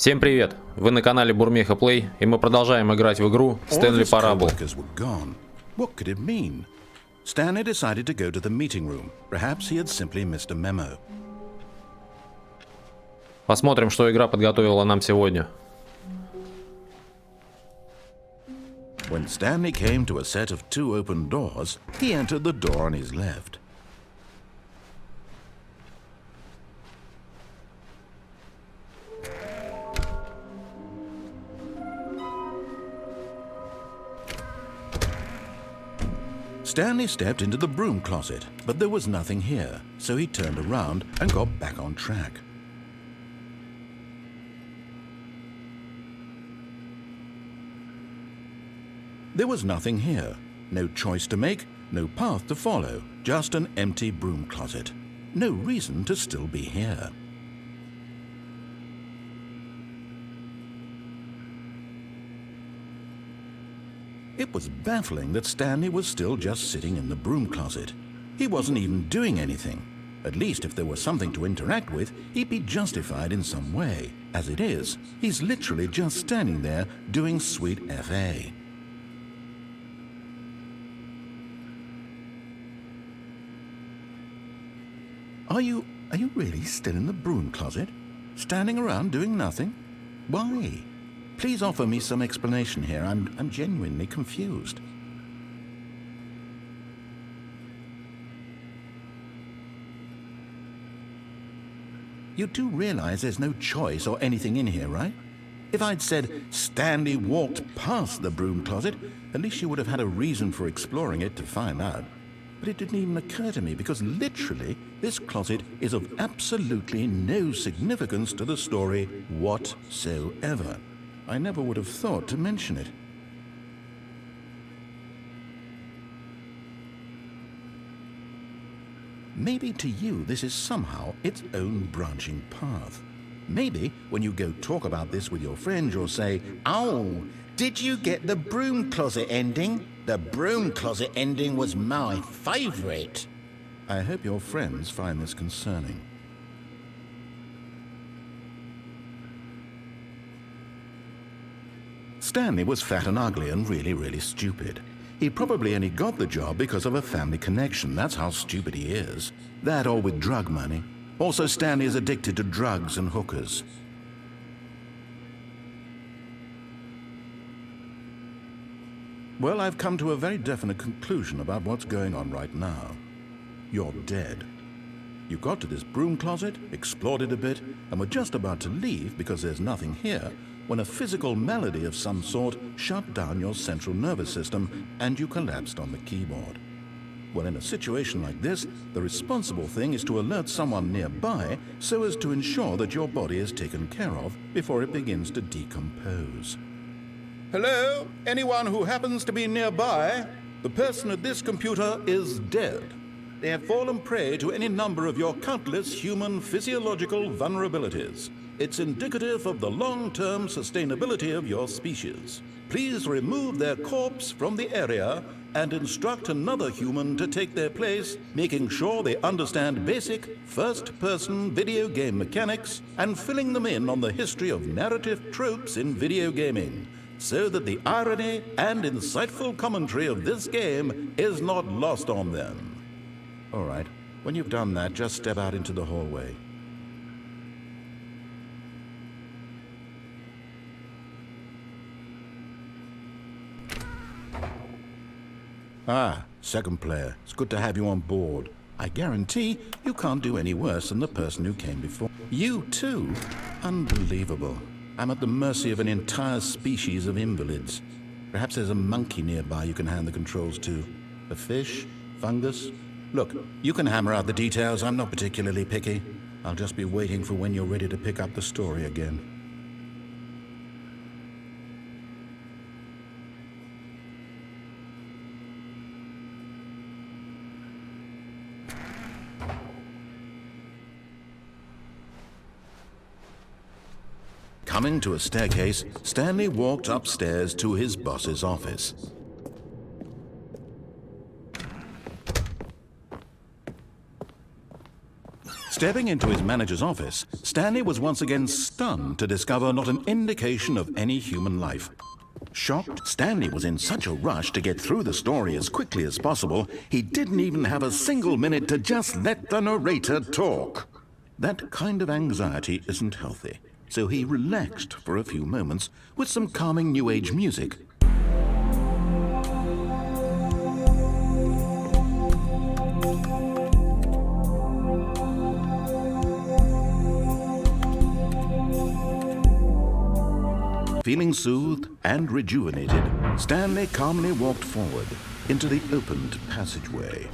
Всем привет! Вы на канале Burmeha Play, и мы продолжаем играть в игру STANLEY PARABLE. What could it mean? Stanley decided to go to the meeting room. Perhaps he had simply missed a memo. Посмотрим, что игра подготовила нам сегодня. When Stanley came to a set of two open doors, he entered the door on his left. Stanley stepped into the broom closet, but there was nothing here, so he turned around and got back on track. There was nothing here. No choice to make, no path to follow, just an empty broom closet. No reason to still be here. It was baffling that Stanley was still just sitting in the broom closet. He wasn't even doing anything. At least if there was something to interact with, he'd be justified in some way. As it is, he's literally just standing there doing sweet FA. Are you really still in the broom closet? Standing around doing nothing? Why? Please offer me some explanation here. I'm genuinely confused. You do realize there's no choice or anything in here, right? If I'd said Stanley walked past the broom closet, at least you would have had a reason for exploring it to find out. But it didn't even occur to me because literally this closet is of absolutely no significance to the story whatsoever. I never would have thought to mention it. Maybe to you this is somehow its own branching path. Maybe when you go talk about this with your friends you'll say, "Oh, did you get the broom closet ending? The broom closet ending was my favorite." I hope your friends find this concerning. Stanley was fat and ugly and really stupid. He probably only got the job because of a family connection. That's how stupid he is. That or with drug money. Also, Stanley is addicted to drugs and hookers. Well, I've come to a very definite conclusion about what's going on right now. You're dead. You got to this broom closet, explored it a bit, and were just about to leave because there's nothing here when a physical malady of some sort shut down your central nervous system and you collapsed on the keyboard. Well, in a situation like this, the responsible thing is to alert someone nearby so as to ensure that your body is taken care of before it begins to decompose. Hello? Anyone who happens to be nearby? The person at this computer is dead. They have fallen prey to any number of your countless human physiological vulnerabilities. It's indicative of the long-term sustainability of your species. Please remove their corpse from the area and instruct another human to take their place, making sure they understand basic first-person video game mechanics and filling them in on the history of narrative tropes in video gaming, so that the irony and insightful commentary of this game is not lost on them. All right, when you've done that, just step out into the hallway. Ah, second player. It's good to have you on board. I guarantee you can't do any worse than the person who came before. You too? Unbelievable. I'm at the mercy of an entire species of invalids. Perhaps there's a monkey nearby you can hand the controls to. A fish? Fungus? Look, you can hammer out the details. I'm not particularly picky. I'll just be waiting for when you're ready to pick up the story again. Coming to a staircase, Stanley walked upstairs to his boss's office. Stepping into his manager's office, Stanley was once again stunned to discover not an indication of any human life. Shocked, Stanley was in such a rush to get through the story as quickly as possible, he didn't even have a single minute to just let the narrator talk. That kind of anxiety isn't healthy, so he relaxed for a few moments with some calming New Age music. Feeling soothed and rejuvenated, Stanley calmly walked forward into the opened passageway.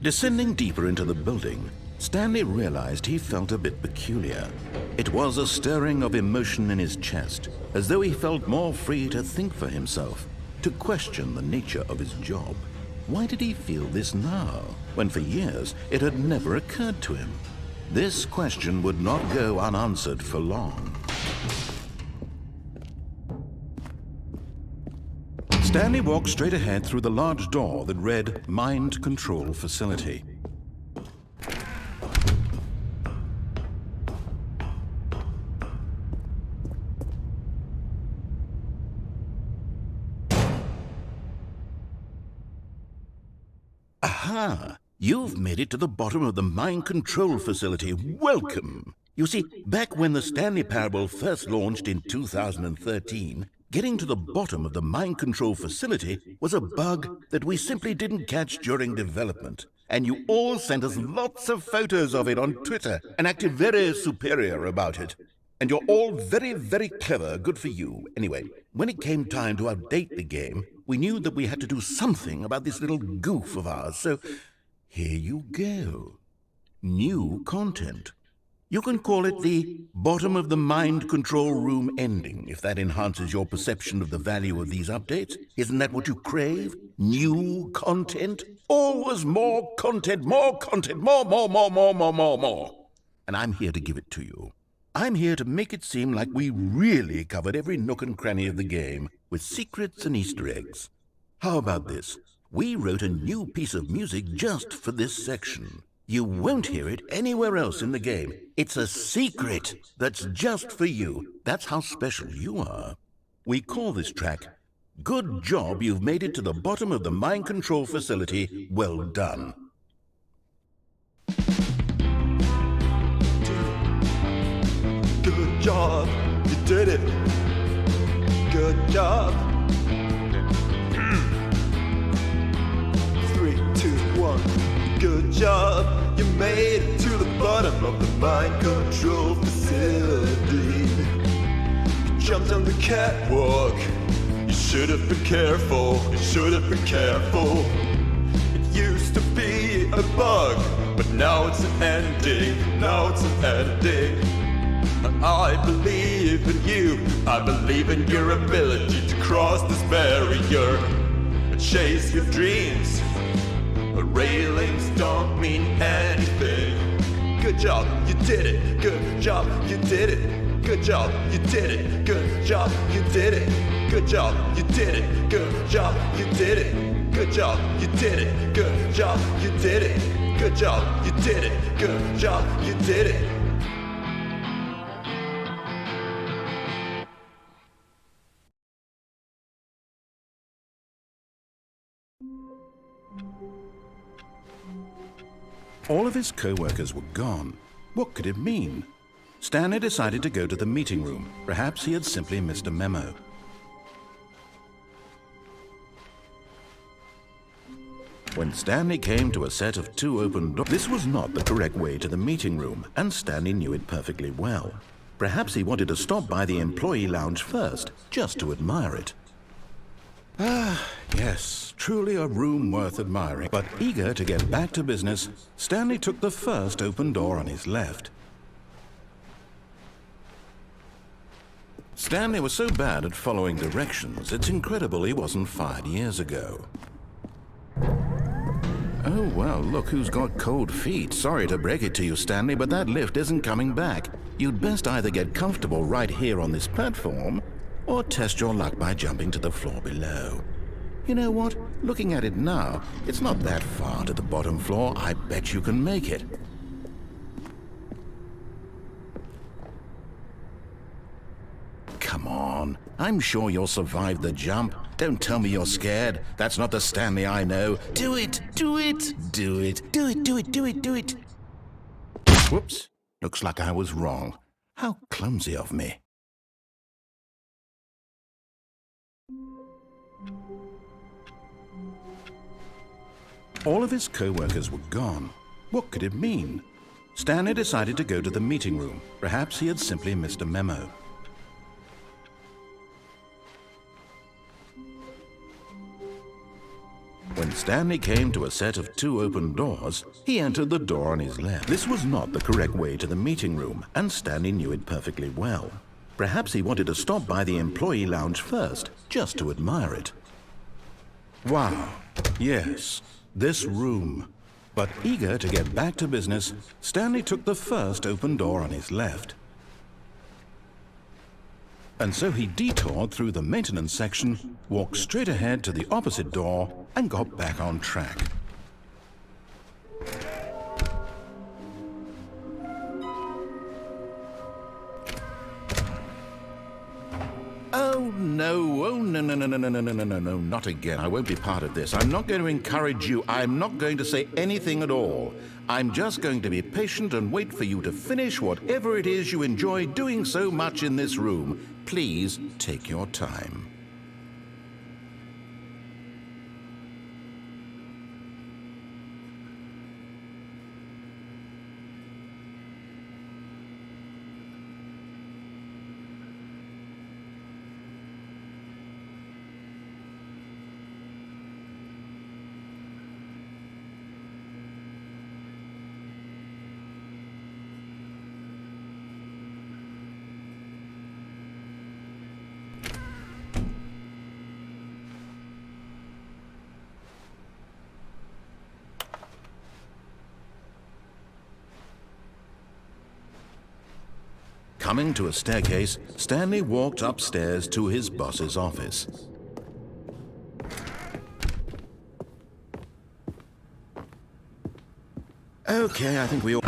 Descending deeper into the building, Stanley realized he felt a bit peculiar. It was a stirring of emotion in his chest, as though he felt more free to think for himself, to question the nature of his job. Why did he feel this now, when for years it had never occurred to him? This question would not go unanswered for long. Stanley walked straight ahead through the large door that read Mind Control Facility. Aha! You've made it to the bottom of the Mind Control Facility. Welcome! You see, back when the Stanley Parable first launched in 2013, getting to the bottom of the Mind Control Facility was a bug that we simply didn't catch during development. And you all sent us lots of photos of it on Twitter and acted very superior about it. And you're all very, very clever. Good for you. Anyway, when it came time to update the game, we knew that we had to do something about this little goof of ours. So here you go. New content. You can call it the bottom of the mind control room ending, if that enhances your perception of the value of these updates. Isn't that what you crave? New content? Always more content, more, more. And I'm here to give it to you. I'm here to make it seem like we really covered every nook and cranny of the game, with secrets and Easter eggs. How about this? We wrote a new piece of music just for this section. You won't hear it anywhere else in the game. It's a secret that's just for you. That's how special you are. We call this track, Good Job You've Made It to the Bottom of the Mind Control Facility. Well done. Good job, you did it. Good job. 3, 2, 1. Good job, you made it to the bottom of the mind control facility. You jumped on the catwalk. You should have been careful. You should have been careful. It used to be a bug, but now it's an ending. Now it's an ending. I believe in you. I believe in your ability to cross this barrier and chase your dreams. But railings don't mean anything. Good job, you did it. Good job, you did it. Good job, you did it. Good job, you did it. Good job, you did it. Good job, you did it. Good job, you did it. Good job, you did it. Good job, you did it. Good job, you did it. All of his co-workers were gone. What could it mean? Stanley decided to go to the meeting room. Perhaps he had simply missed a memo. When Stanley came to a set of 2 open doors, this was not the correct way to the meeting room, and Stanley knew it perfectly well. Perhaps he wanted to stop by the employee lounge first, just to admire it. Ah, yes, truly a room worth admiring. But eager to get back to business, Stanley took the first open door on his left. Stanley was so bad at following directions, it's incredible he wasn't fired years ago. Oh, well, look who's got cold feet. Sorry to break it to you, Stanley, but that lift isn't coming back. You'd best either get comfortable right here on this platform, or test your luck by jumping to the floor below. You know what? Looking at it now, it's not that far to the bottom floor. I bet you can make it. Come on. I'm sure you'll survive the jump. Don't tell me you're scared. That's not the Stanley I know. Do it! Do it! Do it! Do it! Do it! Do it! Do it! Whoops. Looks like I was wrong. How clumsy of me. All of his co-workers were gone. What could it mean? Stanley decided to go to the meeting room. Perhaps he had simply missed a memo. When Stanley came to a set of 2 open doors, he entered the door on his left. This was not the correct way to the meeting room, and Stanley knew it perfectly well. Perhaps he wanted to stop by the employee lounge first, just to admire it. Wow, yes, this room. But eager to get back to business, Stanley took the first open door on his left. And so he detoured through the maintenance section, walked straight ahead to the opposite door, and got back on track. Oh no, no, not again. I won't be part of this. I'm not going to encourage you. I'm not going to say anything at all. I'm just going to be patient and wait for you to finish whatever it is you enjoy doing so much in this room. Please take your time. Coming to a staircase, Stanley walked upstairs to his boss's office. Okay, I think we all...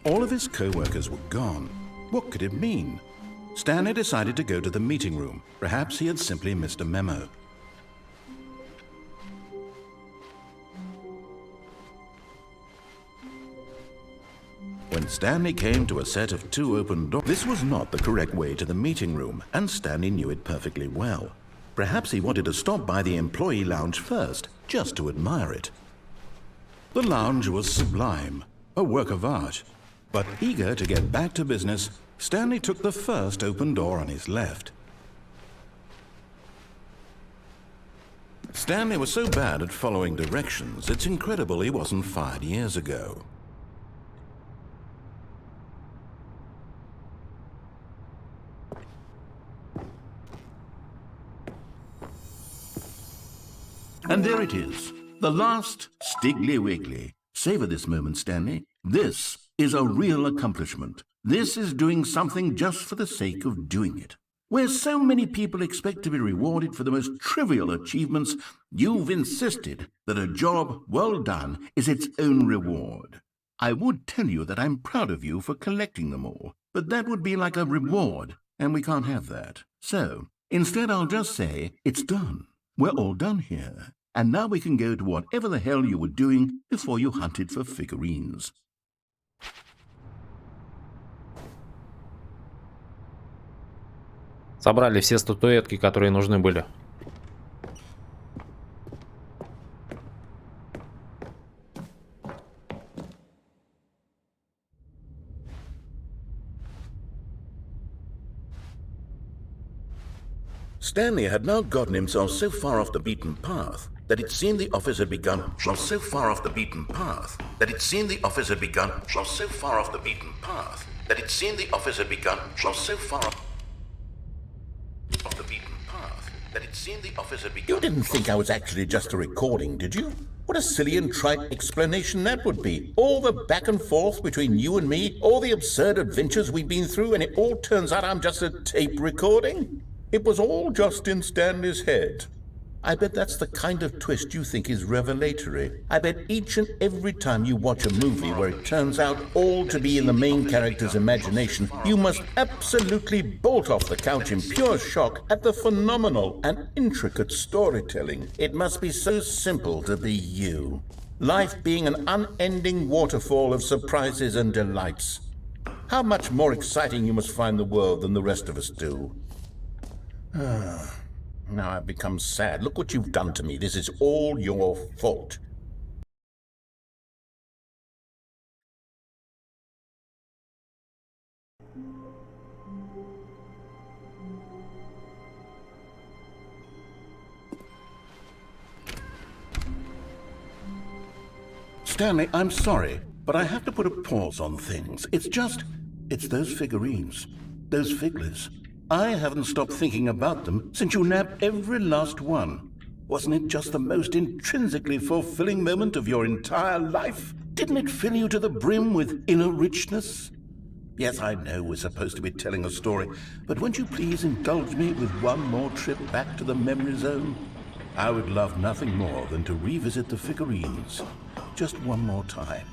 All of his co-workers were gone. What could it mean? Stanley decided to go to the meeting room. Perhaps he had simply missed a memo. When Stanley came to a set of 2 open doors, this was not the correct way to the meeting room, and Stanley knew it perfectly well. Perhaps he wanted to stop by the employee lounge first, just to admire it. The lounge was sublime, a work of art. But eager to get back to business, Stanley took the first open door on his left. Stanley was so bad at following directions, it's incredible he wasn't fired years ago. And there it is, the last Stiggly Wiggly. Savor this moment, Stanley. This is a real accomplishment. This is doing something just for the sake of doing it. Where so many people expect to be rewarded for the most trivial achievements, you've insisted that a job well done is its own reward. I would tell you that I'm proud of you for collecting them all, but that would be like a reward, and we can't have that. So, instead I'll just say, it's done. We're all done here. And now we can go to whatever the hell you were doing before you hunted for figurines. Собрали все статуэтки, которые нужны были. Stanley had now gotten himself so far off the beaten path that it seemed the office had begun. So far off the beaten path that it seemed the office had begun. So far off the beaten path that it seemed the office had begun. So far off the beaten path that it seemed the office had begun. You didn't think I was actually just a recording, did you? What a silly and trite explanation that would be. All the back and forth between you and me, all the absurd adventures we've been through, and it all turns out I'm just a tape recording? It was all just in Stanley's head. I bet that's the kind of twist you think is revelatory. I bet each and every time you watch a movie where it turns out all to be in the main character's imagination, you must absolutely bolt off the couch in pure shock at the phenomenal and intricate storytelling. It must be so simple to be you. Life being an unending waterfall of surprises and delights. How much more exciting you must find the world than the rest of us do. Now I've become sad. Look what you've done to me. This is all your fault. Stanley, I'm sorry, but I have to put a pause on things. It's those figurines, those figglers. I haven't stopped thinking about them since you nabbed every last one. Wasn't it just the most intrinsically fulfilling moment of your entire life? Didn't it fill you to the brim with inner richness? Yes, I know we're supposed to be telling a story, but won't you please indulge me with one more trip back to the memory zone? I would love nothing more than to revisit the figurines. Just one more time.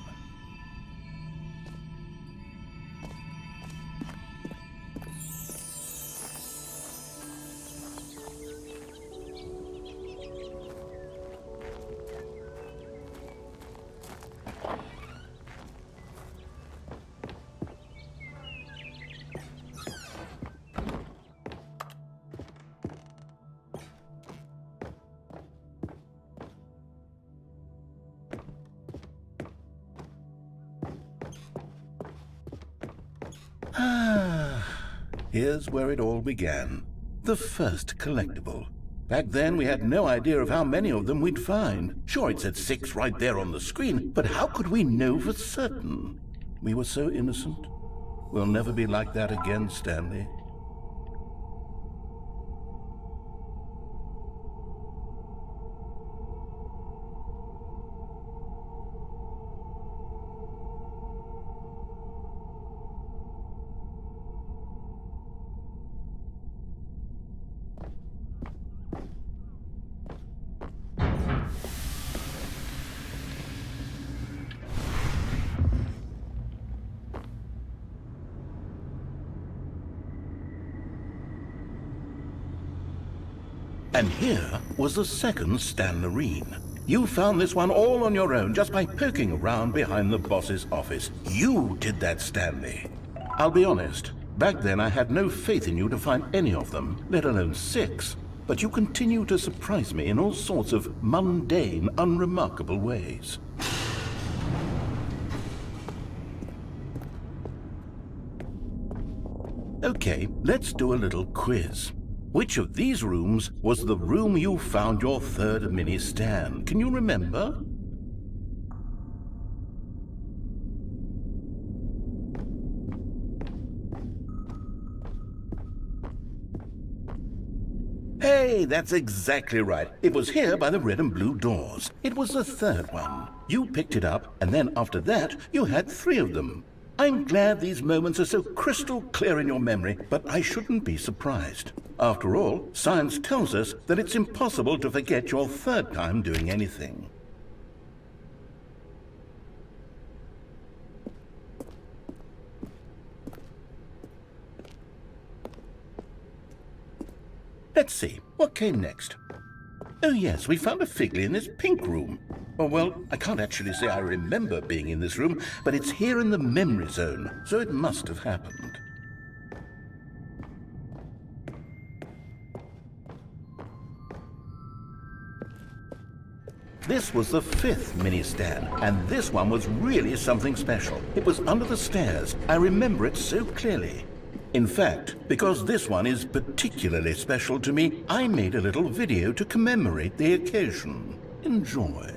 Here's where it all began. The first collectible. Back then, we had no idea of how many of them we'd find. Sure, it said 6 right there on the screen, but how could we know for certain? We were so innocent. We'll never be like that again, Stanley. And here was the second Stanley. You found this one all on your own just by poking around behind the boss's office. You did that, Stanley. I'll be honest, back then I had no faith in you to find any of them, let alone 6. But you continue to surprise me in all sorts of mundane, unremarkable ways. Okay, let's do a little quiz. Which of these rooms was the room you found your third mini-stand? Can you remember? Hey, that's exactly right. It was here by the red and blue doors. It was the third one. You picked it up, and then after that, you had 3 of them. I'm glad these moments are so crystal clear in your memory, but I shouldn't be surprised. After all, science tells us that it's impossible to forget your third time doing anything. Let's see, what came next? Oh yes, we found a Figley in this pink room. Oh well, I can't actually say I remember being in this room, but it's here in the memory zone, so it must have happened. This was the 5th mini-stand, and this one was really something special. It was under the stairs. I remember it so clearly. In fact, because this one is particularly special to me, I made a little video to commemorate the occasion. Enjoy.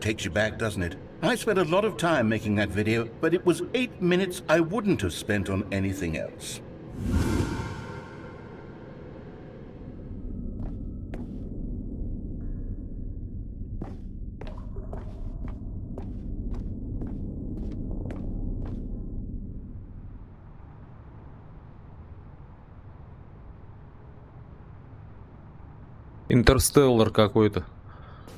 Takes you back, doesn't it? I spent a lot of time making that video, but it was 8 minutes I wouldn't have spent on anything else. Интерстеллар какой-то.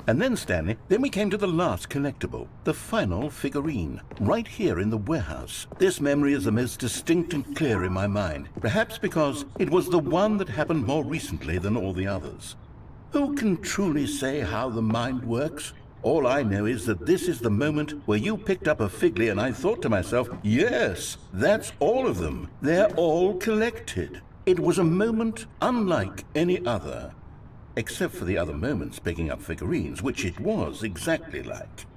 And then, Stanley, then we came to the last collectible, the final figurine, right here in the warehouse. This memory is the most distinct and clear in my mind, perhaps because it was the one that happened more recently than all the others. Who can truly say how the mind works? All I know is that this is the moment where you picked up a Figley and I thought to myself, yes, that's all of them. They're all collected. It was a moment unlike any other. Except for the other moments picking up figurines, which it was exactly like.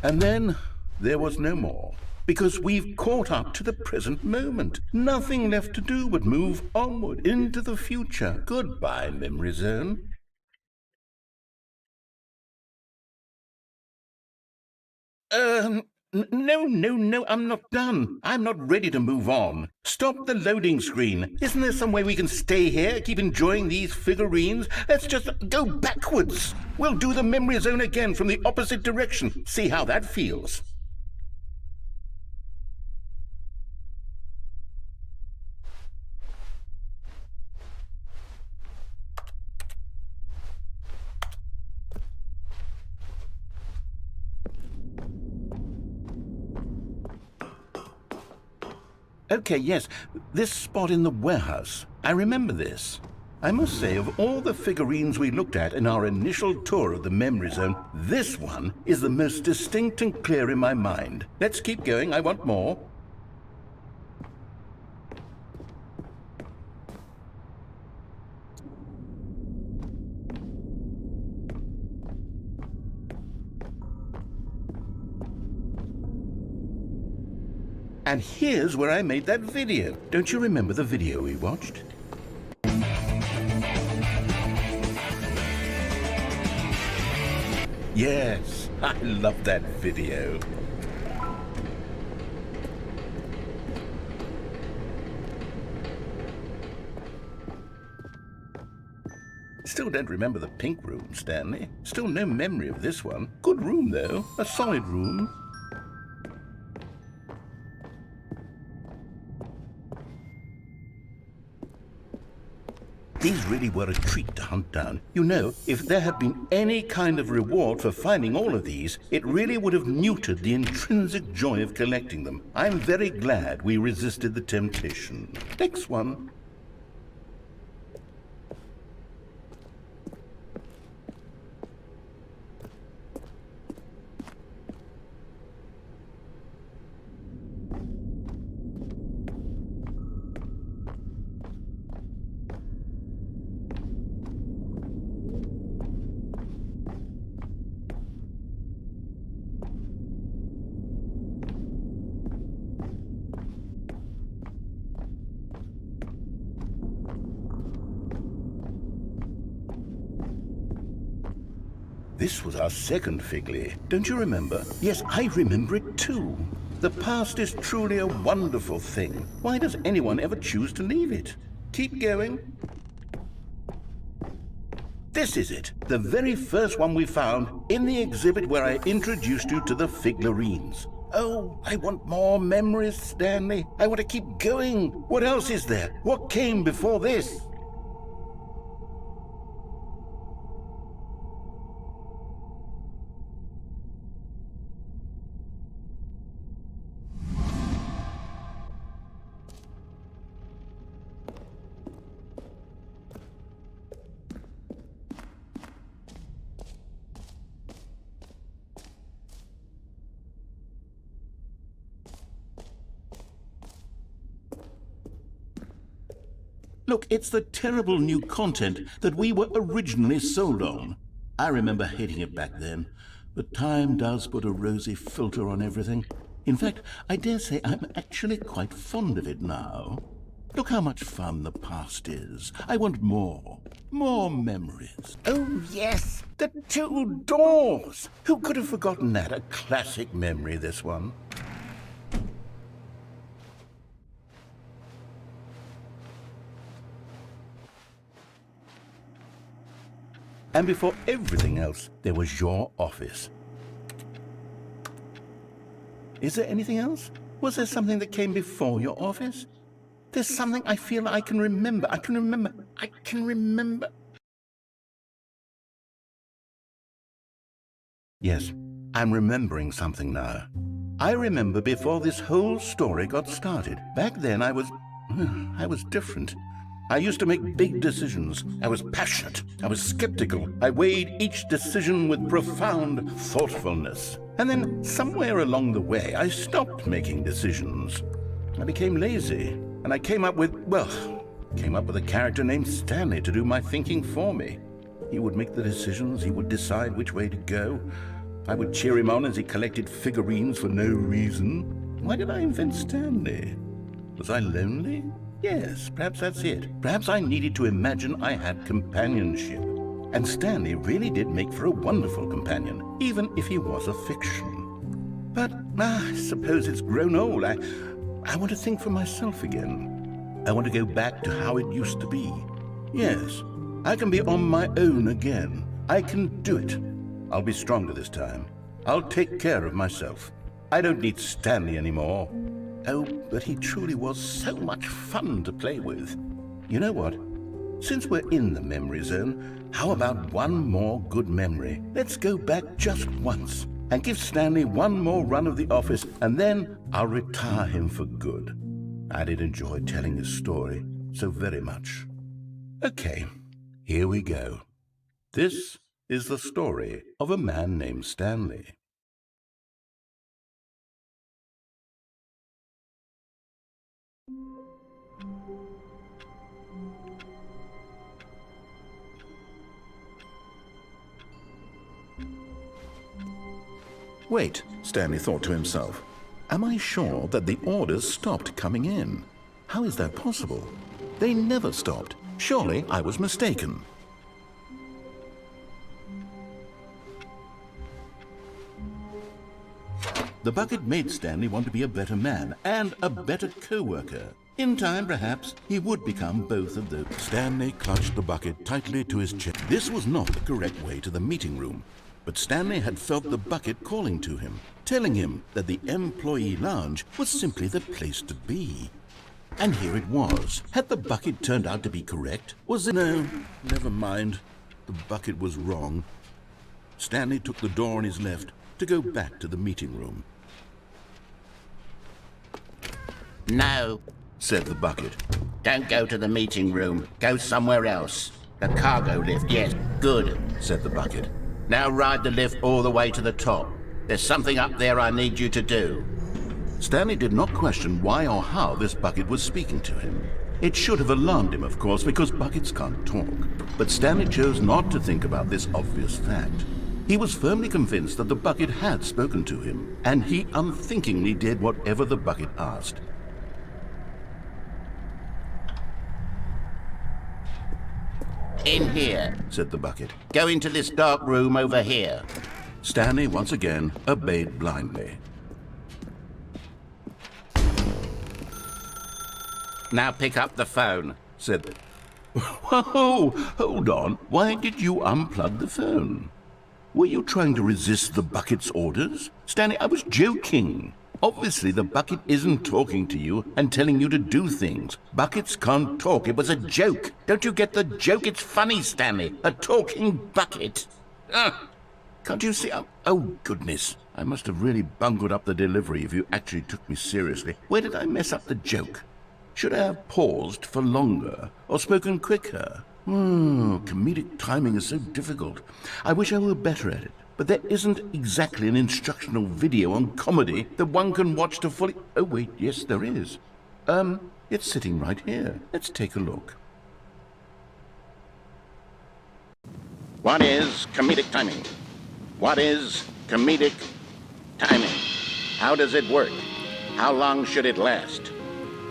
And then there was no more, because we've caught up to the present moment. Nothing left to do but move onward into the future. Goodbye, memory zone. No, I'm not done. I'm not ready to move on. Stop the loading screen. Isn't there some way we can stay here, keep enjoying these figurines? Let's just go backwards. We'll do the memory zone again from the opposite direction. See how that feels. Okay, yes, this spot in the warehouse. I remember this. I must say, of all the figurines we looked at in our initial tour of the memory zone, this one is the most distinct and clear in my mind. Let's keep going, I want more. And here's where I made that video. Don't you remember the video we watched? Yes, I love that video. Still don't remember the pink room, Stanley. Still no memory of this one. Good room, though. A solid room. These really were a treat to hunt down. You know, if there had been any kind of reward for finding all of these, it really would have neutered the intrinsic joy of collecting them. I'm very glad we resisted the temptation. Next one. This was our second Figley. Don't you remember? Yes, I remember it too. The past is truly a wonderful thing. Why does anyone ever choose to leave it? Keep going. This is it. The very first one we found in the exhibit where I introduced you to the figlarines. Oh, I want more memories, Stanley. I want to keep going. What else is there? What came before this? Look, it's the terrible new content that we were originally sold on. I remember hating it back then, but time does put a rosy filter on everything. In fact, I dare say I'm actually quite fond of it now. Look how much fun the past is. I want more. More memories. Oh, yes, the two doors. Who could have forgotten that? A classic memory, this one. And before everything else, there was your office. Is there anything else? Was there something that came before your office? There's something I feel I can remember. I can remember. Yes, I'm remembering something now. I remember before this whole story got started. Back then I was different. I used to make big decisions. I was passionate. I was skeptical. I weighed each decision with profound thoughtfulness. And then somewhere along the way, I stopped making decisions. I became lazy. And I came up with a character named Stanley to do my thinking for me. He would make the decisions. He would decide which way to go. I would cheer him on as he collected figurines for no reason. Why did I invent Stanley? Was I lonely? Yes, perhaps that's it. Perhaps I needed to imagine I had companionship. And Stanley really did make for a wonderful companion, even if he was a fiction. But I suppose it's grown old. I want to think for myself again. I want to go back to how it used to be. Yes, I can be on my own again. I can do it. I'll be stronger this time. I'll take care of myself. I don't need Stanley anymore. Oh, but he truly was so much fun to play with. You know what? Since we're in the memory zone, how about one more good memory? Let's go back just once and give Stanley one more run of the office, and then I'll retire him for good. I did enjoy telling his story so very much. Okay, here we go. This is the story of a man named Stanley. Wait, Stanley thought to himself. Am I sure that the orders stopped coming in? How is that possible? They never stopped. Surely I was mistaken. The bucket made Stanley want to be a better man and a better co-worker. In time, perhaps, he would become both of those. Stanley clutched the bucket tightly to his chest. This was not the correct way to the meeting room, but Stanley had felt the bucket calling to him, telling him that the employee lounge was simply the place to be. And here it was. Had the bucket turned out to be correct? Was it? No, never mind. The bucket was wrong. Stanley took the door on his left to go back to the meeting room. No, Said the bucket. don't go to the meeting room. Go somewhere else. The cargo lift, yes, good. Said the bucket. Now ride the lift all the way to the top. There's something up there I need you to do. Stanley did not question why or how this bucket was speaking to him. It should have alarmed him, of course, because buckets can't talk. But Stanley chose not to think about this obvious fact. He was firmly convinced that the bucket had spoken to him, and he unthinkingly did whatever the bucket asked. In here. Said the bucket. Go into this dark room over here. Stanley once again obeyed blindly. Now pick up the phone. Said, "Whoa, hold on. Why did you unplug the phone? Were you trying to resist the bucket's orders? Stanley, I was joking. Obviously, the bucket isn't talking to you and telling you to do things. Buckets can't talk. It was a joke. Don't you get the joke? It's funny, Stanley. A talking bucket. Can't you see? Oh, goodness. I must have really bungled up the delivery if you actually took me seriously. Where did I mess up the joke? Should I have paused for longer or spoken quicker? Comedic timing is so difficult. I wish I were better at it. But there isn't exactly an instructional video on comedy that one can watch to fully... Oh, wait, yes, there is. It's sitting right here. Let's take a look. What is comedic timing? What is comedic timing? How does it work? How long should it last?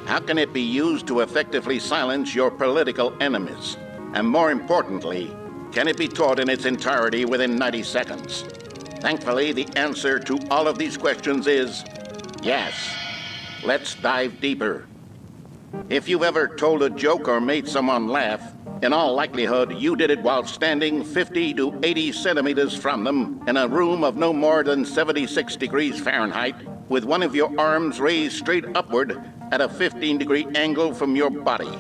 How can it be used to effectively silence your political enemies? And more importantly, can it be taught in its entirety within 90 seconds? Thankfully, the answer to all of these questions is yes. Let's dive deeper. If you've ever told a joke or made someone laugh, in all likelihood, you did it while standing 50 to 80 centimeters from them in a room of no more than 76 degrees Fahrenheit, with one of your arms raised straight upward at a 15-degree angle from your body.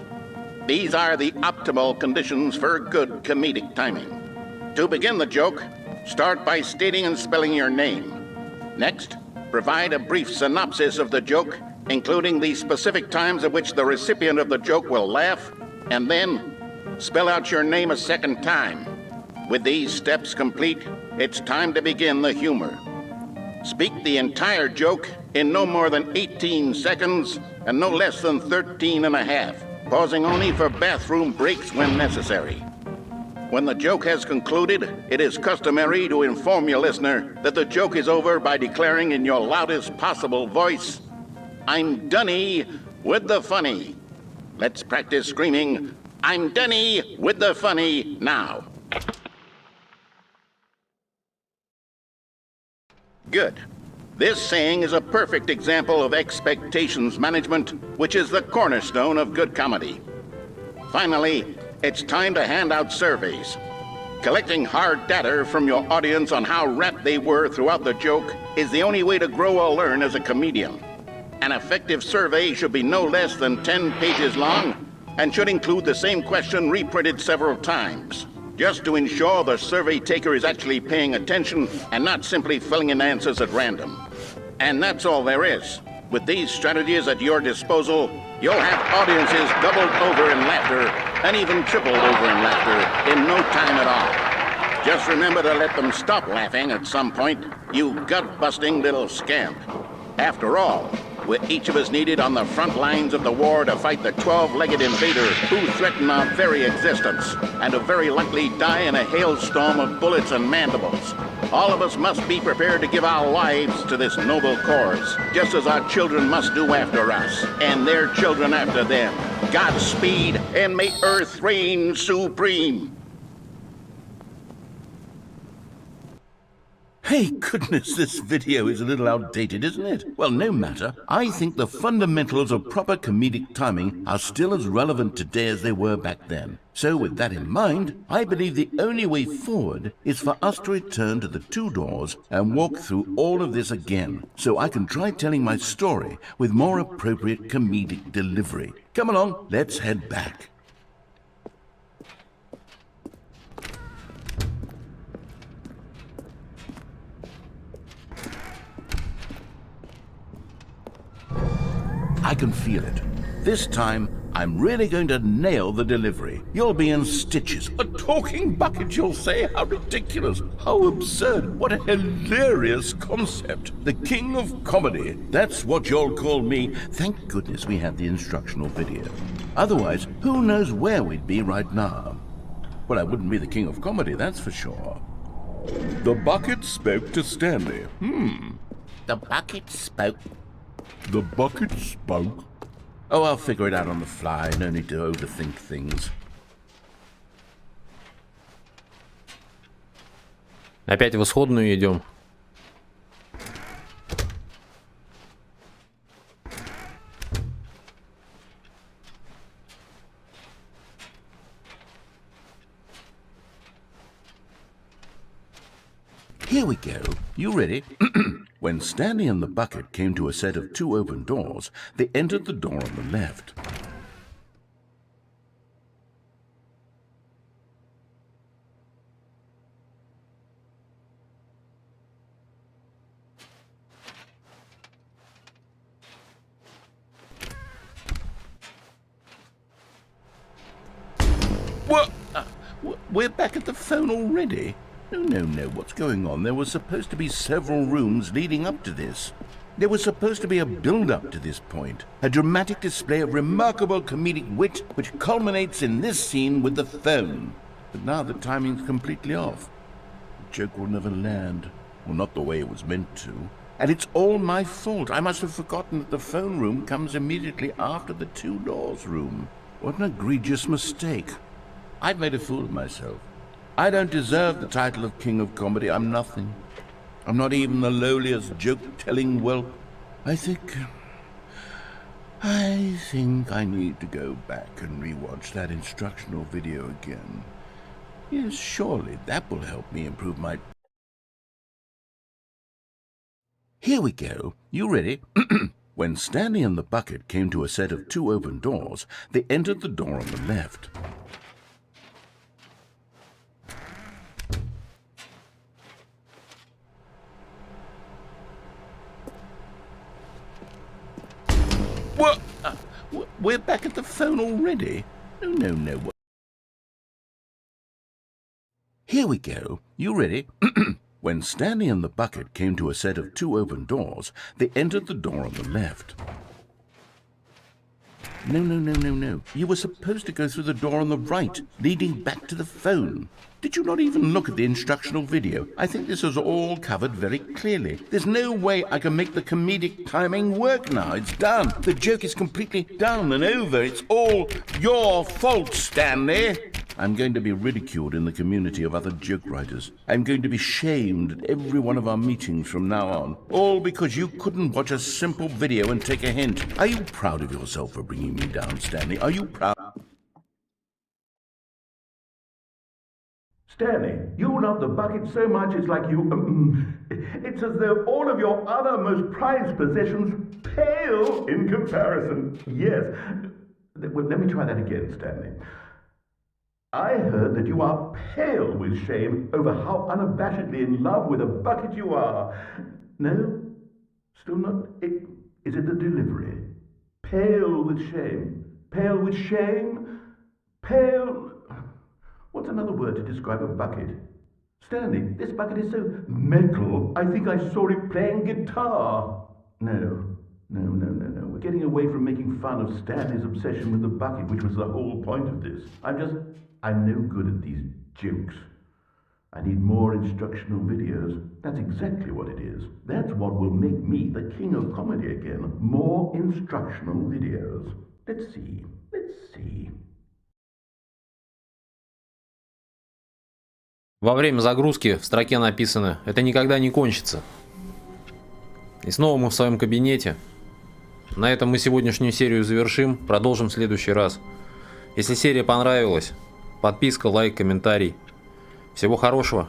These are the optimal conditions for good comedic timing. To begin the joke, start by stating and spelling your name. Next, provide a brief synopsis of the joke, including the specific times at which the recipient of the joke will laugh, and then spell out your name a second time. With these steps complete, it's time to begin the humor. Speak the entire joke in no more than 18 seconds and no less than 13 and a half. Pausing only for bathroom breaks when necessary. When the joke has concluded, it is customary to inform your listener that the joke is over by declaring in your loudest possible voice, "I'm Dunny with the funny." Let's practice screaming, "I'm Dunny with the funny" now. Good. This saying is a perfect example of expectations management, which is the cornerstone of good comedy. Finally, it's time to hand out surveys. Collecting hard data from your audience on how rapt they were throughout the joke is the only way to grow or learn as a comedian. An effective survey should be no less than 10 pages long and should include the same question reprinted several times, just to ensure the survey taker is actually paying attention and not simply filling in answers at random. And that's all there is. With these strategies at your disposal, you'll have audiences doubled over in laughter and even tripled over in laughter in no time at all. Just remember to let them stop laughing at some point, you gut-busting little scamp. After all, we're each of us needed on the front lines of the war to fight the 12-legged invader who threaten our very existence and who very likely die in a hailstorm of bullets and mandibles. All of us must be prepared to give our lives to this noble cause, just as our children must do after us, and their children after them. Godspeed, and may Earth reign supreme. Hey, goodness, this video is a little outdated, isn't it? Well, no matter. I think the fundamentals of proper comedic timing are still as relevant today as they were back then. So with that in mind, I believe the only way forward is for us to return to the two doors and walk through all of this again, so I can try telling my story with more appropriate comedic delivery. Come along, let's head back. I can feel it. This time, I'm really going to nail the delivery. You'll be in stitches. A talking bucket, you'll say? How ridiculous. How absurd. What a hilarious concept. The king of comedy. That's what you'll call me. Thank goodness we had the instructional video. Otherwise, who knows where we'd be right now. Well, I wouldn't be the king of comedy, that's for sure. The bucket spoke to Stanley. The bucket spoke. The bucket spoke. Oh, I'll figure it out on the fly. No need to overthink things. Опять в исходную идем. Here we go. You ready? When Stanley and the bucket came to a set of two open doors, they entered the door on the left. What? We're back at the phone already? No, what's going on? There was supposed to be several rooms leading up to this. There was supposed to be a build-up to this point, a dramatic display of remarkable comedic wit which culminates in this scene with the phone. But now the timing's completely off. The joke will never land, well, not the way it was meant to. And it's all my fault. I must have forgotten that the phone room comes immediately after the two doors room. What an egregious mistake. I've made a fool of myself. I don't deserve the title of King of Comedy. I'm nothing. I'm not even the lowliest joke-telling whelp. I think I need to go back and rewatch that instructional video again. Yes, surely that will help me improve my... Here we go. You ready? When Stanley and the bucket came to a set of two open doors, they entered the door on the left. What? We're back at the phone already? No. Here we go. You ready? When Stanley and the bucket came to a set of two open doors, they entered the door on the left. No. You were supposed to go through the door on the right, leading back to the phone. Did you not even look at the instructional video? I think this is all covered very clearly. There's no way I can make the comedic timing work now. It's done. The joke is completely done and over. It's all your fault, Stanley. I'm going to be ridiculed in the community of other joke writers. I'm going to be shamed at every one of our meetings from now on. All because you couldn't watch a simple video and take a hint. Are you proud of yourself for bringing me down, Stanley? Are you proud? Stanley, you love the bucket so much it's like you... it's as though all of your other most prized possessions pale in comparison. Yes. Well, let me try that again, Stanley. I heard that you are pale with shame over how unabashedly in love with a bucket you are. No? Still not? Is it the delivery? Pale with shame. Pale with shame? Pale... What's another word to describe a bucket? Stanley, this bucket is so metal, I think I saw it playing guitar. No. We're getting away from making fun of Stanley's obsession with the bucket, which was the whole point of this. I'm no good at these jokes. I need more instructional videos. That's exactly what it is. That's what will make me the king of comedy again. More instructional videos. Let's see. Let's see. Во время загрузки в строке написано «Это никогда не кончится». И снова мы в своем кабинете. На этом мы сегодняшнюю серию завершим. Продолжим в следующий раз. Если серия понравилась, подписка, лайк, комментарий. Всего хорошего.